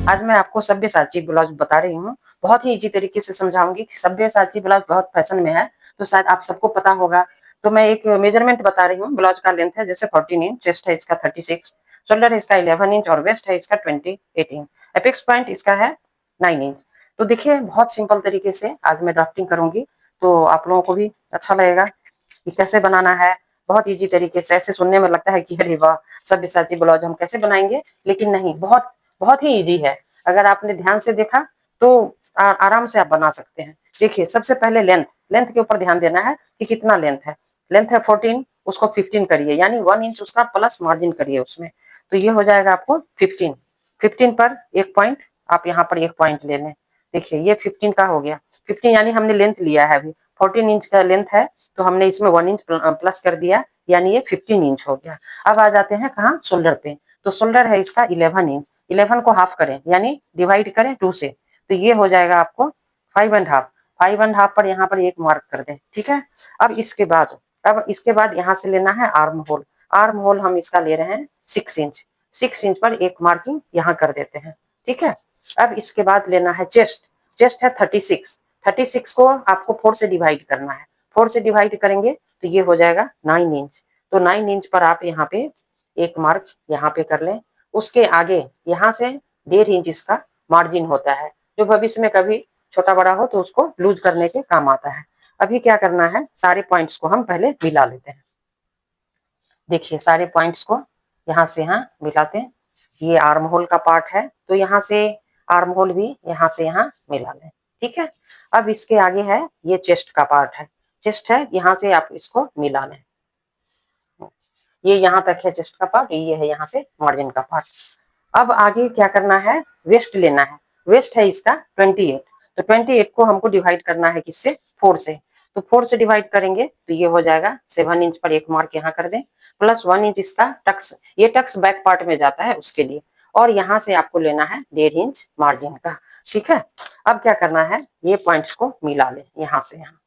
आज मैं आपको सब्यसाची ब्लाउज बता रही हूँ। बहुत ही इजी तरीके से समझाऊंगी कि सब्यसाची ब्लाउज बहुत फैशन में है, तो शायद आप सबको पता होगा। तो मैं एक मेजरमेंट बता रही हूँ। ब्लाउज का लेंथ है जैसे 14 इंच, चेस्ट है इसका 36, शोल्डर है इसका 11 इंच और वेस्ट है इसका 28 इंच। एपेक्स पॉइंट इसका है 9 इंच। तो देखिए बहुत सिंपल तरीके से आज मैं ड्राफ्टिंग करूंगी, तो आप लोगों को भी अच्छा लगेगा कि कैसे बनाना है। बहुत इजी तरीके से, ऐसे सुनने में लगता है कि अरे वाह, सब्यसाची ब्लाउज हम कैसे बनाएंगे, लेकिन नहीं, बहुत बहुत ही इजी है। अगर आपने ध्यान से देखा तो आराम से आप बना सकते हैं। देखिए सबसे पहले लेंथ लेंथ के ऊपर ध्यान देना है कि कितना लेंथ है। लेंथ है 14, उसको 15 करिए, यानी 1 इंच उसका प्लस मार्जिन करिए उसमें, तो ये हो जाएगा आपको 15। 15 पर एक पॉइंट, आप यहाँ पर एक पॉइंट ले लें। देखिए ये 15 का हो गया। 15 यानी हमने लेंथ लिया है, अभी 14 इंच का लेंथ है, तो हमने इसमें 1 इंच प्लस कर दिया, यानी ये 15 इंच हो गया। अब आ जाते हैं कहाँ, शोल्डर पे। तो शोल्डर है इसका 11 इंच। 11 को हाफ करें, यानी डिवाइड करें 2 से, तो ये हो जाएगा आपको 5.5। 5.5 पर यहाँ पर एक मार्क कर दें, ठीक है। अब इसके बाद यहाँ से लेना है आर्म होल। आर्म होल हम इसका ले रहे हैं 6 इंच। 6 इंच पर एक मार्किंग यहाँ कर देते हैं, ठीक है। अब इसके बाद लेना है चेस्ट। चेस्ट है 36। 36 को आपको 4 से डिवाइड करना है। 4 से डिवाइड करेंगे तो ये हो जाएगा 9 इंच। तो 9 इंच पर आप यहाँ पे एक मार्क यहाँ पे कर लें। उसके आगे यहाँ से 1.5 इंच इसका मार्जिन होता है, जो भविष्य में कभी छोटा बड़ा हो तो उसको लूज करने के काम आता है। अभी क्या करना है, सारे पॉइंट्स को हम पहले मिला लेते हैं। देखिए सारे पॉइंट्स को यहाँ से यहाँ मिलाते हैं। ये आर्म होल का पार्ट है, तो यहाँ से आर्म होल भी यहाँ से यहाँ मिला लें, ठीक है। अब इसके आगे है, ये चेस्ट का पार्ट है। चेस्ट है, यहाँ से आप इसको मिला लें। ये यहाँ तक है चेस्ट का पार्ट, ये है यहाँ से मार्जिन का पार्ट। अब आगे क्या करना है, वेस्ट लेना है। वेस्ट है इसका 28। तो 28 को हमको डिवाइड करना है किससे, 4 से। तो 4 से डिवाइड करेंगे तो ये हो जाएगा 7 इंच पर एक मार्क यहाँ कर दें, प्लस 1 इंच इसका टक्स, ये टक्स बैक पार्ट में जाता है उसके लिए। और यहाँ से आपको लेना है 1.5 इंच मार्जिन का, ठीक है। अब क्या करना है, ये पॉइंट्स को मिला लें यहाँ से यहाँ,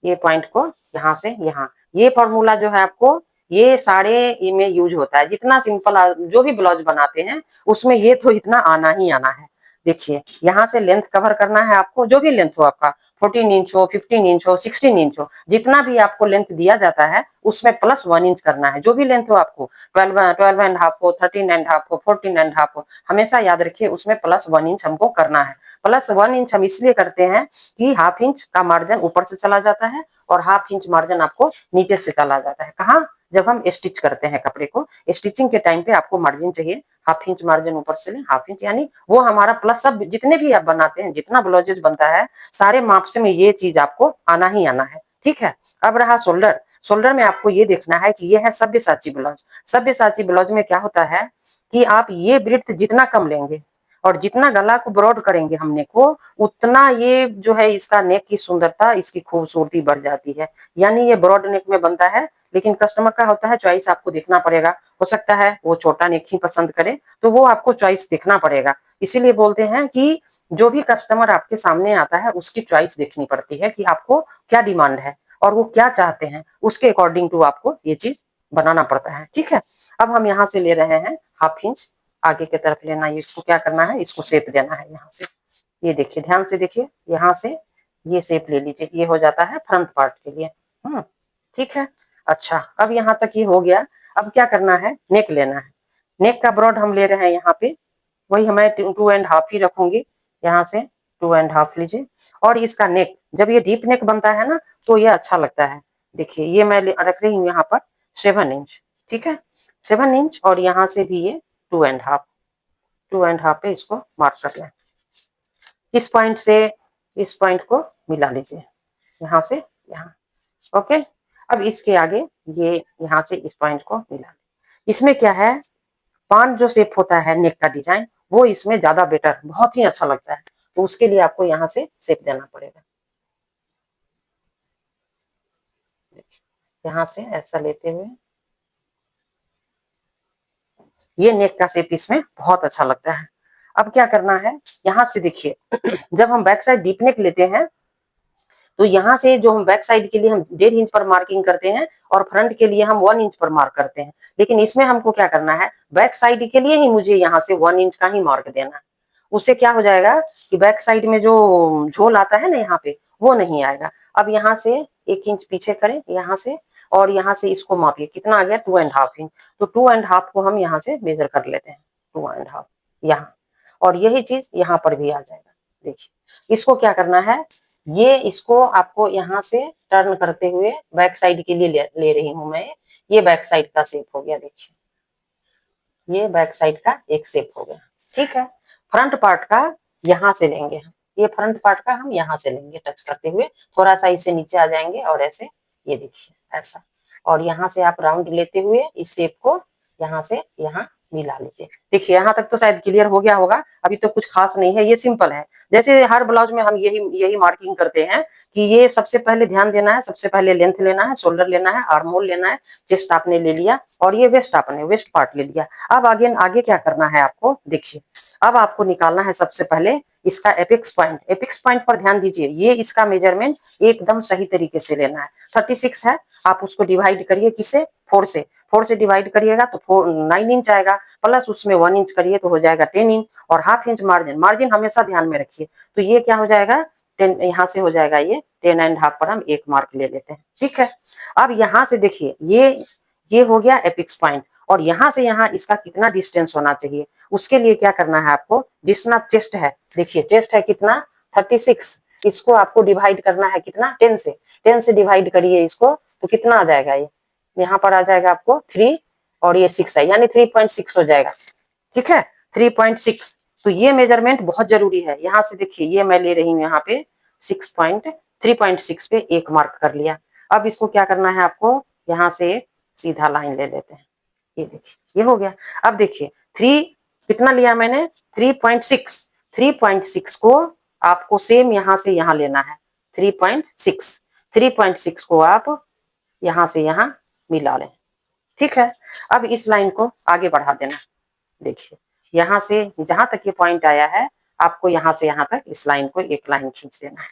ये पॉइंट को यहाँ से यहाँ। ये फॉर्मूला जो है आपको, ये सारे में यूज होता है। जितना सिंपल जो भी ब्लाउज बनाते हैं उसमें ये तो इतना आना ही आना है। देखिए यहाँ से लेंथ कवर करना है आपको, जो भी लेंथ हो आपका, 14 इंच हो, 15 इंच हो, 16 इंच हो, जितना भी आपको लेंथ दिया जाता है उसमें प्लस 1 इंच करना है। जो भी लेंथ हो आपको, 12.5 हो, 13.5 हो, 14.5 हो, हमेशा याद रखिए उसमें प्लस 1 इंच हमको करना है। प्लस 1 इंच हम इसलिए करते हैं कि हाफ इंच का मार्जिन ऊपर से चला जाता है और हाफ इंच मार्जिन आपको नीचे से चला जाता है। कहाँ, जब हम स्टिच करते हैं कपड़े को, स्टिचिंग के टाइम पे आपको मार्जिन चाहिए, हाफ इंच मार्जिन ऊपर से लें, हाफ इंच, यानी वो हमारा प्लस। सब जितने भी आप बनाते हैं, जितना ब्लाउजेज बनता है, सारे माप से में ये चीज आपको आना ही आना है, ठीक है। अब रहा शोल्डर। शोल्डर में आपको ये देखना है कि ये है सब्यसाची ब्लाउज। सब्यसाची ब्लाउज में क्या होता है कि आप ये ब्रेड्थ जितना कम लेंगे और जितना गला को ब्रॉड करेंगे हमने को, उतना ये जो है इसका नेक की सुंदरता, इसकी खूबसूरती बढ़ जाती है। यानी ये ब्रॉड नेक में बनता है, लेकिन कस्टमर का होता है चॉइस, आपको देखना पड़ेगा। हो सकता है वो छोटा नेक ही पसंद करे, तो वो आपको चॉइस देखना पड़ेगा। इसीलिए बोलते हैं कि जो भी कस्टमर आपके सामने आता है उसकी चॉइस देखनी पड़ती है कि आपको क्या डिमांड है और वो क्या चाहते हैं, उसके अकॉर्डिंग टू आपको ये चीज बनाना पड़ता है, ठीक है। अब हम यहाँ से ले रहे हैं हाफ इंच आगे की तरफ लेना है। इसको क्या करना है, इसको शेप देना है यहाँ से। ये देखिए, ध्यान से देखिए, यहाँ से ये शेप ले लीजिए, ये हो जाता है फ्रंट पार्ट के लिए। ठीक है। अच्छा, अब यहाँ तक ये हो गया। अब क्या करना है, नेक लेना है। नेक का ब्रॉड हम ले रहे हैं यहाँ पे, वही मैं 2.5 ही रखूंगी। यहाँ से 2.5 लीजिए। और इसका नेक, जब ये डीप नेक बनता है ना, तो ये अच्छा लगता है। देखिए ये मैं रख रही हूँ यहाँ पर 7 इंच, ठीक है, 7 इंच। और यहाँ से भी ये 2.5 पे इसको मार्क कर लें। इस पॉइंट से इस पॉइंट को मिला लीजिए, यहाँ से यहाँ, ओके। अब इसके आगे ये यहाँ से इस पॉइंट को मिला लें। इसमें क्या है, पान जो शेप होता है नेक का डिजाइन, वो इसमें ज्यादा बेटर, बहुत ही अच्छा लगता है। तो उसके लिए आपको यहाँ से शेप देना पड़ेगा। यहाँ से ऐसा लेते हुए ये नेक का शेप इसमें बहुत अच्छा लगता है। अब क्या करना है, यहाँ से देखिए जब हम बैक साइड डीप नेक लेते हैं, तो यहाँ से जो हम बैक साइड के लिए हम 1.5 इंच पर मार्किंग करते हैं और फ्रंट के लिए हम 1 इंच पर मार्क करते हैं। लेकिन इसमें हमको क्या करना है, बैक साइड के लिए ही मुझे यहाँ से 1 इंच का ही मार्क देना है। उससे क्या हो जाएगा कि बैक साइड में जो झोल आता है ना यहाँ पे, वो नहीं आएगा। अब यहाँ से 1 इंच पीछे करें यहाँ से, और यहाँ से इसको मापिए कितना आ गया 2.5 इंच। तो 2.5 को हम यहाँ से मेजर कर लेते हैं, 2.5 यहाँ, और यही चीज यहाँ पर भी आ जाएगा। देखिए इसको क्या करना है, ये इसको आपको यहाँ से टर्न करते हुए बैक साइड के लिए ले रही हूं मैं। ये बैक साइड का शेप हो गया, देखिए ये बैक साइड का एक शेप हो गया। ठीक है, फ्रंट पार्ट का यहाँ से लेंगे हम, ये फ्रंट पार्ट का हम यहाँ से लेंगे, टच करते हुए थोड़ा सा इसे नीचे आ जाएंगे और ऐसे, ये देखिए ऐसा, और यहाँ से आप राउंड लेते हुए इस शेप को यहाँ से यहाँ मिला लीजिए। देखिए यहाँ तक तो शायद क्लियर हो गया होगा, अभी तो कुछ खास नहीं है, ये सिंपल है। जैसे हर ब्लाउज में हम यही यही मार्किंग करते हैं कि ये सबसे पहले ध्यान देना है, सबसे पहले लेंथ लेना है, शोल्डर लेना है, आर्म होल लेना है, चेस्ट आपने ले लिया, और ये वेस्ट आपने वेस्ट पार्ट ले लिया। अब आगे क्या करना है आपको, देखिए अब आपको निकालना है सबसे पहले इसका एपेक्स पॉइंट। एपेक्स पॉइंट पर ध्यान दीजिए, ये इसका मेजरमेंट एकदम सही तरीके से लेना है। 36 है, आप उसको डिवाइड करिए किससे, 4 से। 4 से डिवाइड करिएगा तो 9 इंच आएगा, प्लस उसमें 1 इंच करिए तो हो जाएगा 10 इंच, और हाफ इंच मार्जिन। मार्जिन हमेशा ध्यान में रखिए, तो ये क्या हो जाएगा 10, यहाँ से हो जाएगा ये 10.5 पर हम एक मार्क ले लेते हैं। ठीक है, अब यहाँ से देखिए ये हो गया एपेक्स पॉइंट, और यहाँ से यहाँ इसका कितना डिस्टेंस होना चाहिए, उसके लिए क्या करना है आपको, जितना चेस्ट है, देखिए चेस्ट है कितना 36, इसको आपको डिवाइड करना है कितना 10 से। 10 से डिवाइड करिए इसको तो कितना आ जाएगा, ये यहाँ पर आ जाएगा आपको 3, और ये 6 है, यानी 3.6 हो जाएगा। ठीक है, 3.6। तो ये मेजरमेंट बहुत जरूरी है। यहाँ से देखिए ये मैं ले रही हूँ यहाँ पे 3.6 पे एक मार्क कर लिया। अब इसको क्या करना है आपको, यहाँ से सीधा लाइन ले लेते हैं, ये देखिए ये हो गया। अब देखिए 3 कितना लिया मैंने 3.6, 3.6 को आपको सेम यहाँ से यहाँ लेना है 3.6, 3.6 को आप यहाँ से यहाँ मिला लें। ठीक है, अब इस लाइन को आगे बढ़ा देना। देखिए यहाँ से जहां तक ये पॉइंट आया है, आपको यहाँ से यहाँ तक इस लाइन को एक लाइन खींच देना है।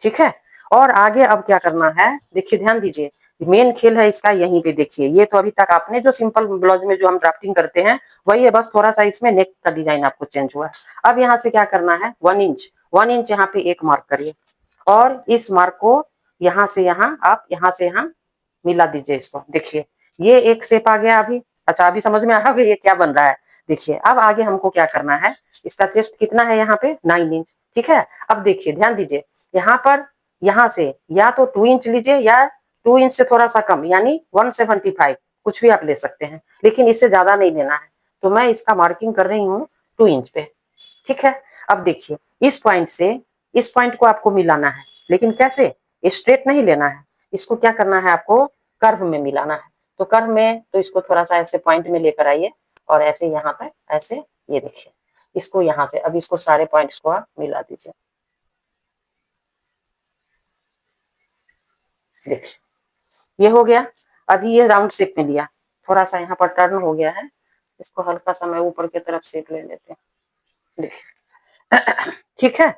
ठीक है, और आगे अब क्या करना है, देखिए ध्यान दीजिए, मेन खेल है इसका यहीं पे। देखिए ये तो अभी तक आपने जो सिंपल ब्लाउज में जो हम ड्राफ्टिंग करते हैं वही है, बस थोड़ा सा इसमें नेक का डिजाइन आपको चेंज हुआ है। अब यहाँ से क्या करना है 1 इंच, 1 इंच यहाँ पे एक मार्क करिए, और इस मार्क को यहाँ से यहाँ आप यहाँ से यहाँ मिला दीजिए इसको। देखिए ये एक शेप आ गया अभी। अच्छा अभी समझ में आ गया ये क्या बन रहा है। देखिए अब आगे हमको क्या करना है, इसका चेस्ट कितना है यहाँ पे 9 इंच। ठीक है, अब देखिए ध्यान दीजिए, यहाँ पर यहाँ से या तो 2 इंच लीजिए या 2 इंच से थोड़ा सा कम, यानी 175, कुछ भी आप ले सकते हैं, लेकिन इससे ज्यादा नहीं लेना है। तो मैं इसका मार्किंग कर रही हूँ 2 इंच पे। ठीक है, अब देखिए इस पॉइंट से इस पॉइंट को आपको मिलाना है, लेकिन कैसे, स्ट्रेट नहीं लेना है, इसको क्या करना है आपको कर्व में मिलाना है। तो कर्व में तो इसको थोड़ा सा ऐसे पॉइंट में लेकर आइए, और ऐसे यहाँ तक ऐसे, ये देखिए इसको यहाँ से, अब इसको सारे पॉइंट्स को आप मिला दीजिए। देखिए ये हो गया। अभी ये राउंड शेप में लिया, थोड़ा सा यहाँ पर टर्न हो गया है, इसको हल्का सा मैं ऊपर की तरफ शेप ले लेते हैं। देखिए ठीक है,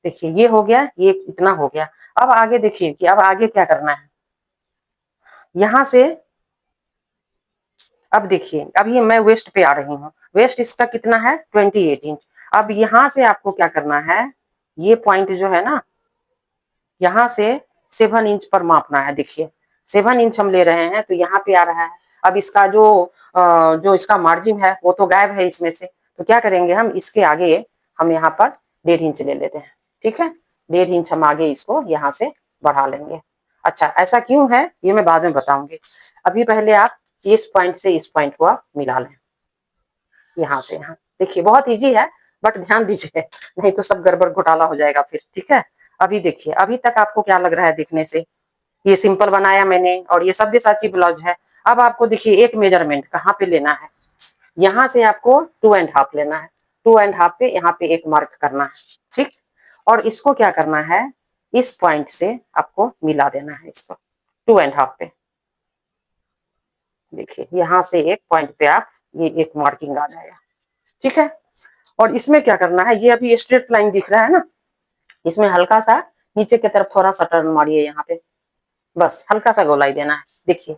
देखिए ये हो गया, ये इतना हो गया। अब आगे देखिए कि अब आगे क्या करना है, यहाँ से अब देखिए अब ये मैं वेस्ट पे आ रही हूँ, वेस्ट इसका कितना है 28 इंच। अब यहाँ से आपको क्या करना है, ये पॉइंट जो है ना, यहाँ से 7 इंच पर मापना है। देखिए 7 इंच हम ले रहे हैं, तो यहाँ पे आ रहा है। अब इसका जो इसका मार्जिन है वो तो गायब है इसमें से, तो क्या करेंगे हम इसके आगे हम यहाँ पर 1.5 इंच ले लेते हैं। ठीक है, 1.5 इंच हम आगे इसको यहाँ से बढ़ा लेंगे। अच्छा ऐसा क्यों है ये मैं बाद में बताऊंगी, अभी पहले आप इस पॉइंट से इस पॉइंट को आप मिला लें, यहाँ से यहाँ। देखिए बहुत इजी है, बट ध्यान दीजिए नहीं तो सब गड़बड़ घोटाला हो जाएगा फिर। ठीक है, अभी देखिए अभी तक आपको क्या लग रहा है देखने से, ये सिंपल बनाया मैंने और ये सब्यसाची ब्लाउज है। अब आपको देखिए एक मेजरमेंट कहाँ पे लेना है, यहाँ से आपको 2.5 लेना है, 2.5 पे यहाँ पे एक मार्क करना है। ठीक, और इसको क्या करना है, इस पॉइंट से आपको मिला देना है इसको 2.5 पे। देखिए यहाँ से एक पॉइंट पे आप ये एक मार्किंग आ जाएगा। ठीक है, और इसमें क्या करना है, ये अभी स्ट्रेट लाइन दिख रहा है ना, इसमें हल्का सा नीचे की तरफ थोड़ा सा टर्न मारिए यहाँ पे, बस हल्का सा गोलाई देना है। देखिए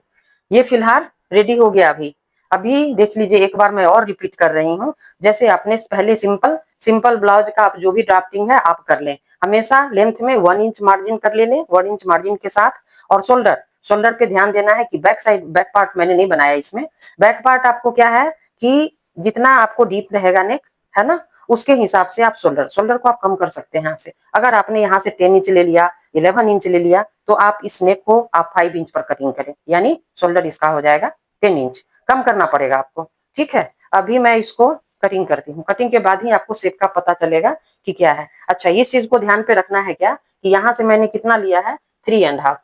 ये फिलहाल रेडी हो गया। अभी अभी देख लीजिए, एक बार मैं और रिपीट कर रही हूँ, जैसे आपने पहले सिंपल सिंपल ब्लाउज का आप जो भी ड्राफ्टिंग है आप कर लें, हमेशा लेंथ में 1 इंच मार्जिन कर लें, 1 इंच मार्जिन के साथ। और शोल्डर, शोल्डर पे ध्यान देना है कि बैक साइड, बैक पार्ट मैंने नहीं बनाया इसमें। बैक पार्ट आपको क्या है कि जितना आपको डीप रहेगा नेक, है ना, उसके हिसाब से आप शोल्डर, शोल्डर को आप कम कर सकते हैं यहाँ से। अगर आपने यहाँ से 10 इंच ले लिया, 11 इंच ले लिया, तो आप इस नेक को आप 5 इंच पर कटिंग करें, यानी शोल्डर इसका हो जाएगा 10 इंच, कम करना पड़ेगा आपको। ठीक है, अभी मैं इसको कटिंग करती हूँ, कटिंग के बाद ही आपको शेप का पता चलेगा कि क्या है। अच्छा, इस चीज को ध्यान पे रखना है क्या कि यहाँ से मैंने कितना लिया है, 3.5,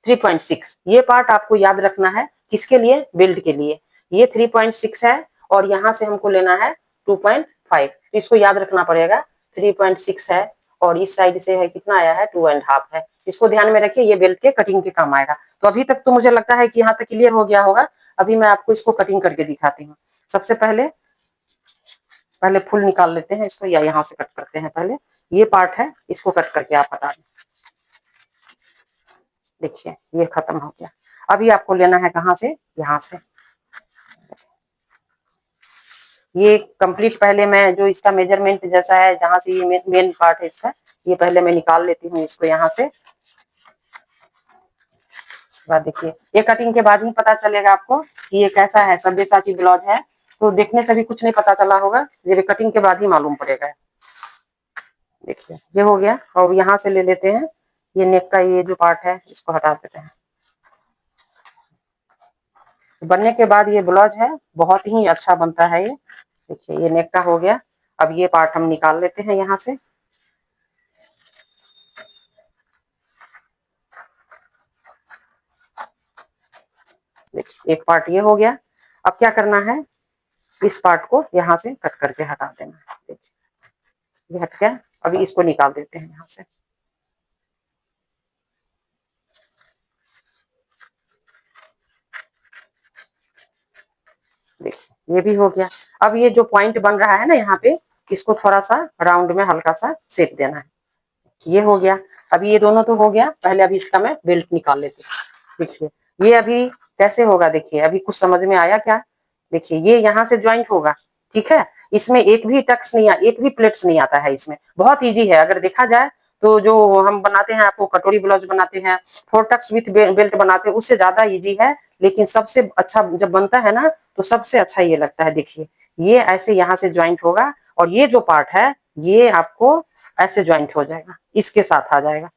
3.6। ये पार्ट आपको याद रखना है, किसके लिए, बेल्ट के लिए। ये 3.6 है और यहाँ से हमको लेना है 2.5, तो इसको याद रखना पड़ेगा। 3.6 है और इस साइड से है कितना आया है, 2.5 है। इसको ध्यान में रखिए, ये बेल्ट के कटिंग के काम आएगा। तो अभी तक तो मुझे लगता है कि यहाँ तक क्लियर हो गया होगा। अभी मैं आपको इसको कटिंग करके दिखाती हूँ। सबसे पहले फुल निकाल लेते हैं इसको, या यहाँ से कट करते हैं। पहले ये पार्ट है, इसको कट करके आप हटा दें। देखिए ये खत्म हो गया। अभी आपको लेना है कहाँ से, यहाँ से। ये कंप्लीट पहले मैं जो इसका मेजरमेंट जैसा है, जहां से ये मेन पार्ट है इसका, ये पहले मैं निकाल लेती हूँ इसको यहाँ से। बाद देखिए, ये कटिंग के बाद ही पता चलेगा आपको कि ये कैसा है, सब्यसाची ब्लाउज है। तो देखने से भी कुछ नहीं पता चला होगा, ये कटिंग के बाद ही मालूम पड़ेगा। देखिए ये हो गया। और यहाँ से ले लेते हैं ये नेक का ये जो पार्ट है, इसको हटा देते हैं। बनने के बाद ये ब्लाउज है बहुत ही अच्छा बनता है ये। देखिए ये नेक का हो गया। अब ये पार्ट हम निकाल लेते हैं यहाँ से। देखिए एक पार्ट ये हो गया। अब क्या करना है, इस पार्ट को यहाँ से कट करके हटा देना है। देखिए ये हट गया। अभी इसको निकाल देते हैं यहाँ से। देखिए ये भी हो गया। अब ये जो पॉइंट बन रहा है ना यहाँ पे, इसको थोड़ा सा राउंड में हल्का सा शेप देना है। ये हो गया। अभी ये दोनों तो हो गया। पहले अभी इसका मैं बेल्ट निकाल लेती हूँ। देखिए ये अभी कैसे होगा, देखिए अभी कुछ समझ में आया क्या। देखिए ये यहाँ से ज्वाइंट होगा, ठीक है। इसमें एक भी टक्स नहीं, एक भी प्लेट्स नहीं आता है इसमें। बहुत इजी है अगर देखा जाए तो। जो हम बनाते हैं, आपको कटोरी ब्लाउज बनाते हैं, 4 टक्स विथ बेल्ट बनाते हैं, उससे ज्यादा इजी है। लेकिन सबसे अच्छा जब बनता है ना, तो सबसे अच्छा ये लगता है। देखिए ये ऐसे यहाँ से ज्वाइंट होगा और ये जो पार्ट है ये आपको ऐसे ज्वाइंट हो जाएगा, इसके साथ आ जाएगा।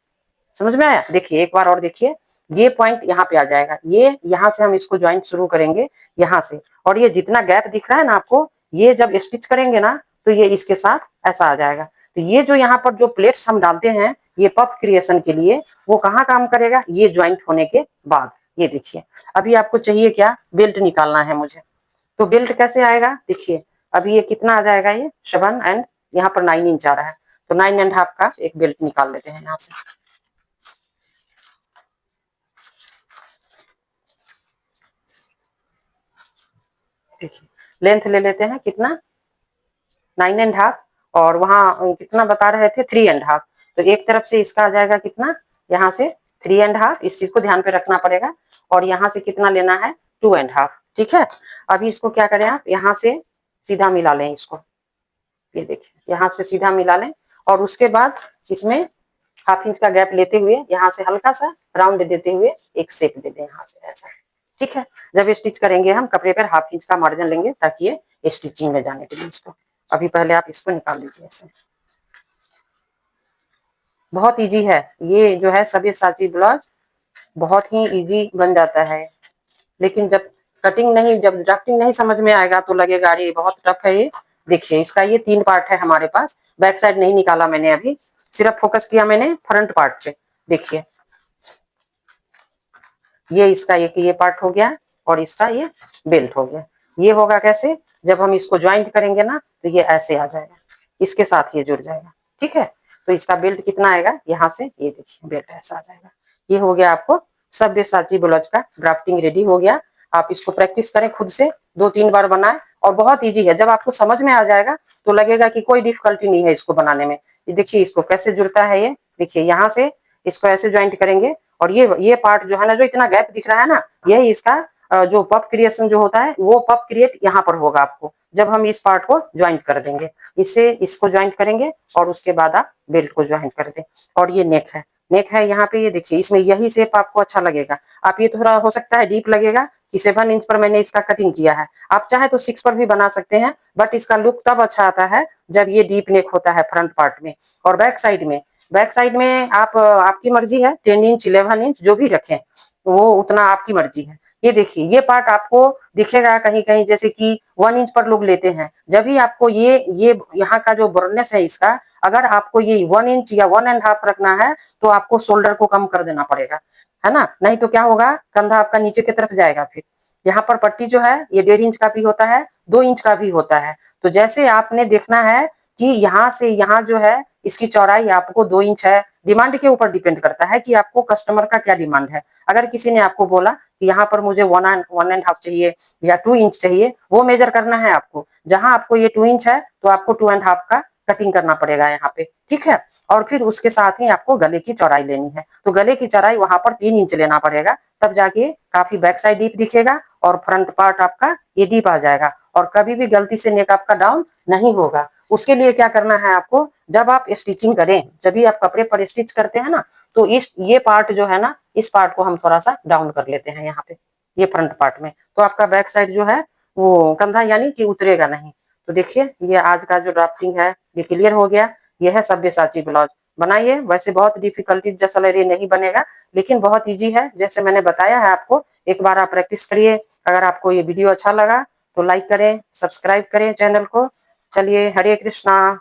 समझ में आया। देखिए एक बार और देखिए, ये पॉइंट यहाँ पे आ जाएगा। ये यहाँ से हम इसको ज्वाइंट शुरू करेंगे यहाँ से। और ये जितना गैप दिख रहा है ना आपको, ये जब स्टिच करेंगे ना तो ये इसके साथ ऐसा आ जाएगा। तो ये जो यहाँ पर जो प्लेट्स हम डालते हैं ये पफ क्रिएशन के लिए, वो कहाँ काम करेगा, ये ज्वाइंट होने के बाद। ये देखिए अभी आपको चाहिए क्या, बेल्ट निकालना है मुझे। तो बेल्ट कैसे आएगा, देखिए अभी ये कितना आ जाएगा, ये 7 एंड यहाँ पर 9 इंच आ रहा है। तो 9.5 का एक बेल्ट निकाल लेते हैं यहाँ से। देखिए लेंथ ले लेते हैं कितना, 9.5। और वहां कितना बता रहे थे, 3.5। तो एक तरफ से इसका आ जाएगा कितना, यहाँ से 3.5। इस चीज को ध्यान पे रखना पड़ेगा। और यहाँ से कितना लेना है, 2.5। ठीक है। अभी इसको क्या करें आप, यहाँ से सीधा मिला लें इसको। ये देखिए यहाँ से सीधा मिला लें। और उसके बाद इसमें ½ इंच का गैप लेते हुए यहाँ से हल्का सा राउंड देते हुए एक शेप दे दें यहाँ से, ऐसा। ठीक है। जब स्टिच करेंगे हम कपड़े पर ½ इंच का मार्जिन लेंगे, ताकि ये स्टिचिंग में जाने के लिए इसको। अभी पहले आप इसको निकाल लीजिए ऐसे। बहुत इजी है ये जो है सब्यसाची ब्लाउज, बहुत ही इजी बन जाता है। लेकिन जब कटिंग नहीं, जब ड्राफ्टिंग नहीं समझ में आएगा तो लगेगा अरे बहुत टफ है ये। देखिए इसका ये 3 पार्ट है हमारे पास। बैक साइड नहीं निकाला मैंने, अभी सिर्फ फोकस किया मैंने फ्रंट पार्ट पे। देखिए ये इसका एक ये पार्ट हो गया और इसका ये बेल्ट हो गया। ये होगा कैसे, जब हम इसको ज्वाइंट करेंगे ना तो ये ऐसे आ जाएगा, इसके साथ ये जुड़ जाएगा। ठीक है। तो इसका बेल्ट कितना आएगा, यहाँ से ये देखिए बेल्ट ऐसा आ जाएगा। ये हो गया आपको सब्यसाची ब्लाउज का ड्राफ्टिंग रेडी हो गया। आप इसको प्रैक्टिस करें खुद से, 2-3 बार बनाएं। और बहुत इजी है, जब आपको समझ में आ जाएगा तो लगेगा कि कोई डिफिकल्टी नहीं है इसको बनाने में। ये देखिए इसको कैसे जुड़ता है। ये देखिए यहाँ से इसको ऐसे ज्वाइंट करेंगे और ये पार्ट जो है ना, जो इतना गैप दिख रहा है ना, यही इसका जो पफ क्रिएशन जो होता है, वो पफ क्रिएट यहाँ पर होगा आपको। जब हम इस पार्ट को ज्वाइंट कर देंगे, इससे इसको ज्वाइंट करेंगे और उसके बाद आप बेल्ट को ज्वाइंट कर दें। और ये नेक है, नेक है यहाँ पे, ये देखिए इसमें यही शेप आपको अच्छा लगेगा। आप ये थोड़ा हो सकता है डीप लगेगा कि 7 इंच पर मैंने इसका कटिंग किया है, आप चाहे तो 6 पर भी बना सकते हैं, बट इसका लुक तब अच्छा आता है जब ये डीप नेक होता है फ्रंट पार्ट में। और बैक साइड में आप आपकी मर्जी है, 10 इंच 11 इंच जो भी रखें वो उतना आपकी मर्जी है। ये देखिए ये पार्ट आपको दिखेगा कहीं कहीं जैसे कि 1 इंच पर लोग लेते हैं, जब भी आपको ये यहाँ का जो ब्रॉडनेस है इसका, अगर आपको ये 1 इंच या 1.5 रखना है तो आपको शोल्डर को कम कर देना पड़ेगा, है ना, नहीं तो क्या होगा, कंधा आपका नीचे की तरफ जाएगा। फिर यहाँ पर पट्टी जो है ये 1.5 इंच का भी होता है, 2 इंच का भी होता है। तो जैसे आपने देखना है कि यहाँ से यहाँ जो है इसकी चौड़ाई आपको 2 इंच है, डिमांड के ऊपर डिपेंड करता है कि आपको कस्टमर का क्या डिमांड है। अगर किसी ने आपको बोला कि यहाँ पर मुझे 1.5 चाहिए या 2 इंच चाहिए, वो मेजर करना है आपको। जहां आपको ये 2 इंच है तो आपको 2.5 का कटिंग करना पड़ेगा यहाँ पे, ठीक है। और फिर उसके साथ ही आपको गले की चौड़ाई लेनी है, तो गले की चौड़ाई वहां पर 3 इंच लेना पड़ेगा, तब जाके काफी बैक साइड डीप दिखेगा और फ्रंट पार्ट आपका ये डीप आ जाएगा और कभी भी गलती से नेक आपका डाउन नहीं होगा। उसके लिए क्या करना है आपको, जब आप स्टिचिंग करें, जब भी आप कपड़े पर स्टिच करते हैं ना, तो इस ये पार्ट जो है ना, इस पार्ट को हम थोड़ा सा डाउन कर लेते हैं यहाँ पे, ये फ्रंट पार्ट में, तो आपका बैक साइड जो है वो कंधा यानी कि उतरेगा नहीं। तो देखिए ये आज का जो ड्राफ्टिंग है ये क्लियर हो गया। ये है सब्यसाची ब्लाउज, बनाइए। वैसे बहुत डिफिकल्टी जैसा ये नहीं बनेगा, लेकिन बहुत इजी है जैसे मैंने बताया है आपको। एक बार आप प्रैक्टिस करिए। अगर आपको ये वीडियो अच्छा लगा तो लाइक करें, सब्सक्राइब करें चैनल को। चलिए, हरे कृष्णा।